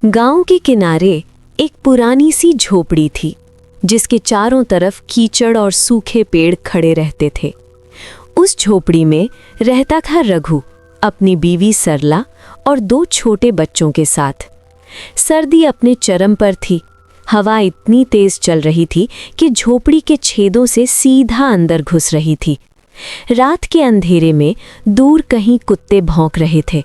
गांव के किनारे एक पुरानी सी झोपड़ी थी जिसके चारों तरफ कीचड़ और सूखे पेड़ खड़े रहते थे। उस झोपड़ी में रहता था रघु अपनी बीवी सरला और 2 छोटे बच्चों के साथ। सर्दी अपने चरम पर थी। हवा इतनी तेज चल रही थी कि झोपड़ी के छेदों से सीधा अंदर घुस रही थी। रात के अंधेरे में दूर कहीं कुत्ते भौंक रहे थे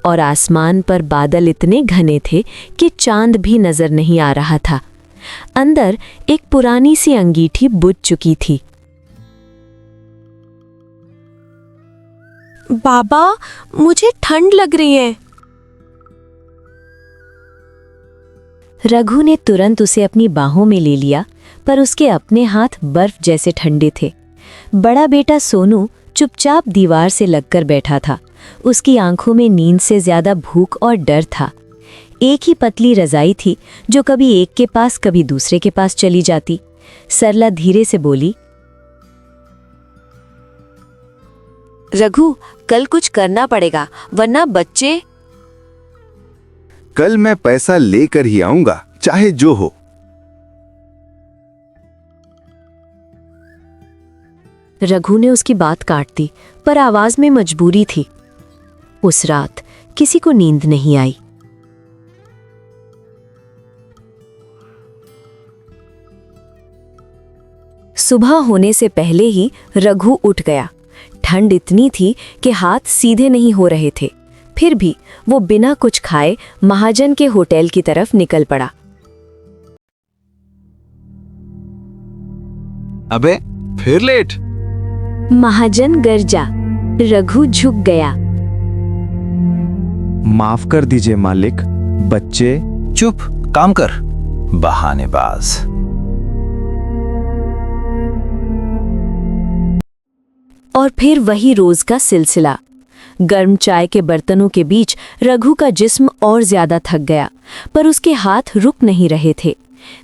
और आसमान पर बादल इतने घने थे कि चांद भी नजर नहीं आ रहा था। अंदर एक पुरानी सी अंगीठी बुझ चुकी थी। बाबा, मुझे ठंड लग रही है। रघु ने तुरंत उसे अपनी बाहों में ले लिया, पर उसके अपने हाथ बर्फ जैसे ठंडे थे। बड़ा बेटा सोनू चुपचाप दीवार से लगकर बैठा था। उसकी आंखों में नींद से ज्यादा भूख और डर था। एक ही पतली रजाई थी जो कभी एक के पास कभी दूसरे के पास चली जाती। सरला धीरे से बोली, रघु, कल कुछ करना पड़ेगा वरना बच्चे। कल मैं पैसा लेकर ही आऊंगा, चाहे जो हो। रघु ने उसकी बात काट दी, पर आवाज में मजबूरी थी। उस रात किसी को नींद नहीं आई। सुबह होने से पहले ही रघु उठ गया। ठंड इतनी थी कि हाथ सीधे नहीं हो रहे थे। फिर भी वो बिना कुछ खाए महाजन के होटल की तरफ निकल पड़ा। अबे फिर लेट। महाजन गरजा। रघु झुक गया। माफ कर दीजिए मालिक, बच्चे। चुप, काम कर, बहानेबाज। और फिर वही रोज का सिलसिला। गर्म चाय के बर्तनों के बीच रघु का जिस्म और ज्यादा थक गया, पर उसके हाथ रुक नहीं रहे थे।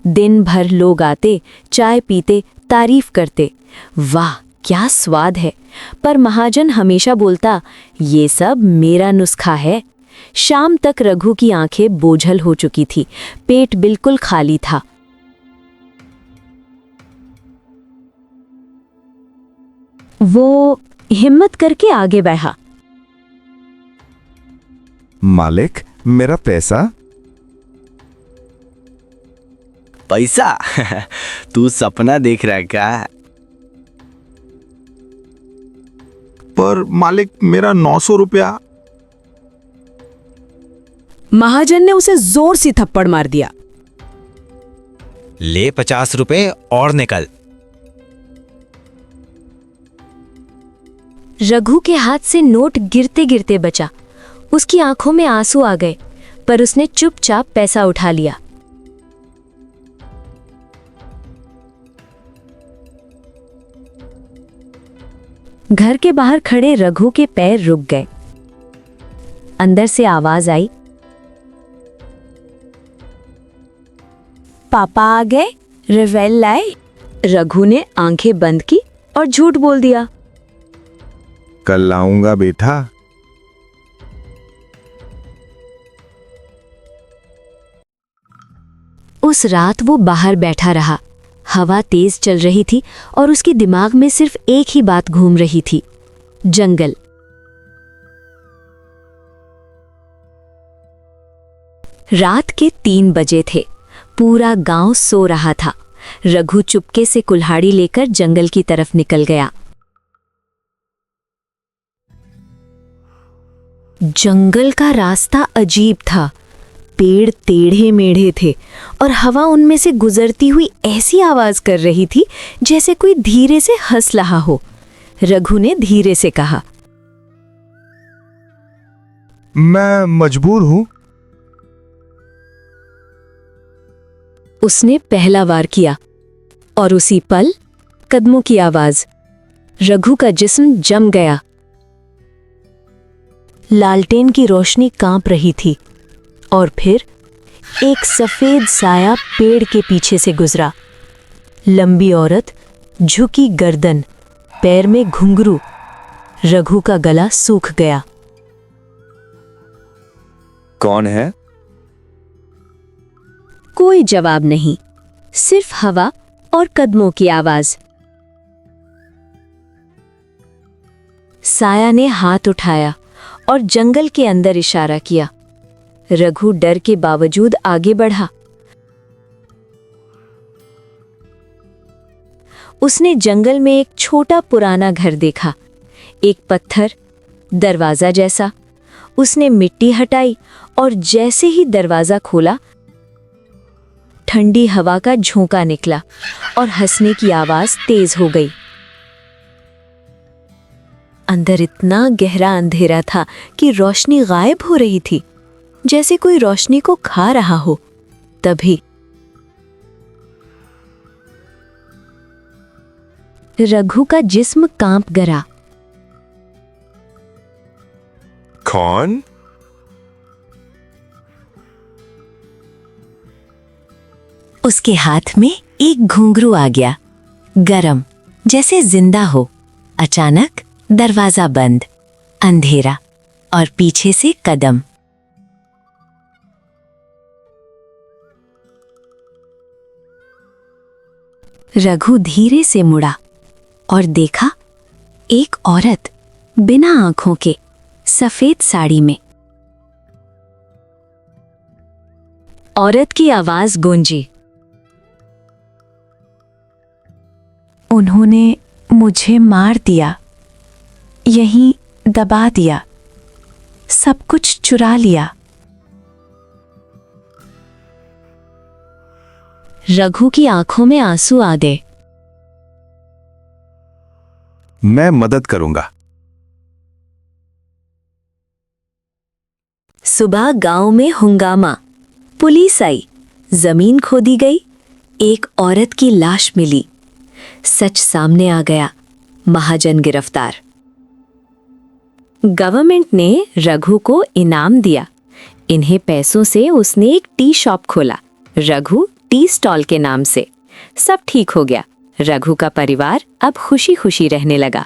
दिन भर लोग आते, चाय पीते, तारीफ करते, वाह क्या स्वाद है। पर महाजन हमेशा बोलता, ये सब मेरा नुस्खा है। शाम तक रघु की आंखें बोझल हो चुकी थी, पेट बिल्कुल खाली था। वो हिम्मत करके आगे बढ़ा। मालिक, मेरा पैसा। पैसा? तू सपना देख रहा है क्या? पर मालिक, मेरा 900 रुपया। महाजन ने उसे जोर से थप्पड़ मार दिया। ले 50 रुपए और निकल। रघु के हाथ से नोट गिरते गिरते बचा। उसकी आंखों में आंसू आ गए, पर उसने चुपचाप पैसा उठा लिया। घर के बाहर खड़े रघु के पैर रुक गए। अंदर से आवाज आई, पापा आ गए? रिवेल लाए? रघु ने आंखें बंद की और झूठ बोल दिया। कल आऊंगा बेटा। उस रात वो बाहर बैठा रहा। हवा तेज चल रही थी और उसके दिमाग में सिर्फ एक ही बात घूम रही थी, जंगल। रात के 3 बजे थे। पूरा गांव सो रहा था। रघु चुपके से कुल्हाड़ी लेकर जंगल की तरफ निकल गया। जंगल का रास्ता अजीब था। पेड़ टेढ़े मेढ़े थे और हवा उनमें से गुजरती हुई ऐसी आवाज कर रही थी जैसे कोई धीरे से हंस रहा हो। रघु ने धीरे से कहा, मैं मजबूर हूं। उसने पहला वार किया और उसी पल कदमों की आवाज। रघु का जिस्म जम गया। लालटेन की रोशनी कांप रही थी और फिर एक सफेद साया पेड़ के पीछे से गुजरा। लंबी औरत, झुकी गर्दन, पैर में घुंघरू। रघु का गला सूख गया। कौन है? कोई जवाब नहीं, सिर्फ हवा और कदमों की आवाज। साया ने हाथ उठाया और जंगल के अंदर इशारा किया। रघु डर के बावजूद आगे बढ़ा। उसने जंगल में एक छोटा पुराना घर देखा, एक पत्थर दरवाजा जैसा। उसने मिट्टी हटाई और जैसे ही दरवाजा खोला, ठंडी हवा का झोंका निकला और हंसने की आवाज तेज हो गई। अंदर इतना गहरा अंधेरा था कि रोशनी गायब हो रही थी, जैसे कोई रोशनी को खा रहा हो। तभी रघु का जिस्म कांप गया। कौन? उसके हाथ में एक घुंघरू आ गया, गरम, जैसे जिंदा हो। अचानक दरवाजा बंद, अंधेरा और पीछे से कदम। रघु धीरे से मुड़ा और देखा एक औरत बिना आंखों के, सफेद साड़ी में। औरत की आवाज गूंजी, उन्होंने मुझे मार दिया, यहीं दबा दिया, सब कुछ चुरा लिया। रघु की आंखों में आंसू आ गए। मैं मदद करूंगा। सुबह गांव में हंगामा। पुलिस आई, जमीन खोदी गई, एक औरत की लाश मिली। सच सामने आ गया, महाजन गिरफ्तार। गवर्नमेंट ने रघु को इनाम दिया। इन्हें पैसों से उसने एक टी शॉप खोला, रघु टी स्टॉल के नाम से। सब ठीक हो गया। रघु का परिवार अब खुशी खुशी रहने लगा।